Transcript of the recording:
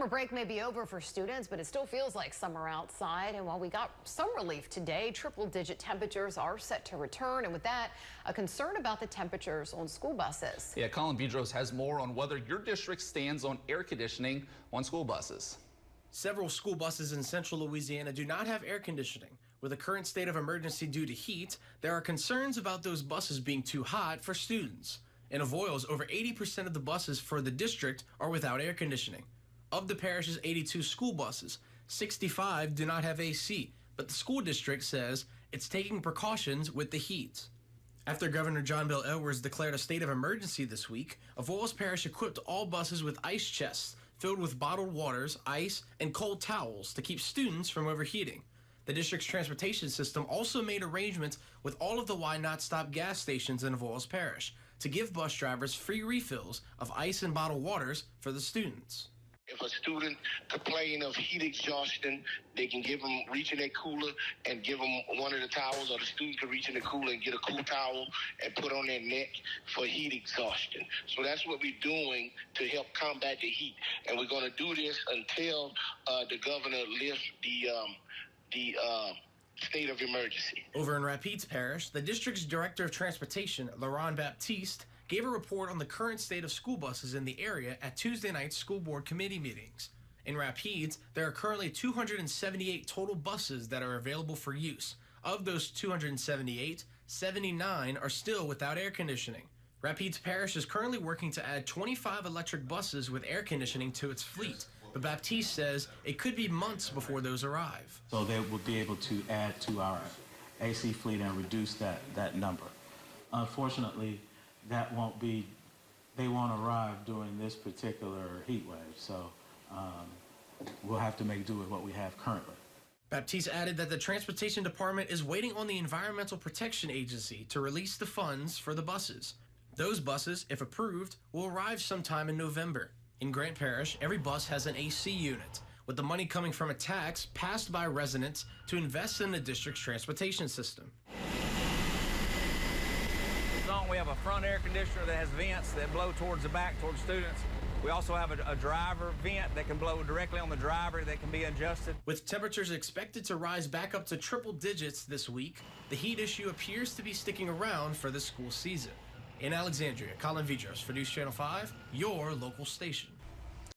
Summer break may be over for students, but it still feels like summer outside. And while we got some relief today, triple-digit temperatures are set to return. And with that, a concern about the temperatures on school buses. Yeah, Colin Vidros has more on whether your district stands on air conditioning on school buses. Several school buses in Central Louisiana do not have air conditioning. With a current state of emergency due to heat, there are concerns about those buses being too hot for students. In Avoyelles, over 80% of the buses for the district are without air conditioning. Of the parish's 82 school buses, 65 do not have AC, but the school district says it's taking precautions with the heat. After Governor John Bel Edwards declared a state of emergency this week, Avoyelles Parish equipped all buses with ice chests filled with bottled waters, ice, and cold towels to keep students from overheating. The district's transportation system also made arrangements with all of the Why Not Stop gas stations in Avoyelles Parish to give bus drivers free refills of ice and bottled waters for the students. If a student complains of heat exhaustion, they can give them, reach in their cooler and give them one of the towels, or the student can reach in the cooler and get a cool towel and put on their neck for heat exhaustion. So that's what we're doing to help combat the heat. And we're going to do this until the governor lifts the state of emergency. Over in Rapides Parish, the district's director of transportation, Laurent Baptiste, gave a report on the current state of school buses in the area at Tuesday night's school board committee meetings. In Rapides, there are currently 278 total buses that are available for use. Of those 278, 79 are still without air conditioning. Rapides Parish is currently working to add 25 electric buses with air conditioning to its fleet, but Baptiste says it could be months before those arrive. So they will be able to add to our AC fleet and reduce that number. Unfortunately, they won't arrive during this particular heat wave, so we'll have to make do with what we have currently. Baptiste added that the Transportation Department is waiting on the Environmental Protection Agency to release the funds for the buses. Those buses, if approved, will arrive sometime in November. In Grant Parish, every bus has an AC unit, with the money coming from a tax passed by residents to invest in the district's transportation system. We have a front air conditioner that has vents that blow towards the back, towards students. We also have a driver vent that can blow directly on the driver that can be adjusted. With temperatures expected to rise back up to triple digits this week, the heat issue appears to be sticking around for the school season. In Alexandria, Colin Vidros for News Channel 5, your local station.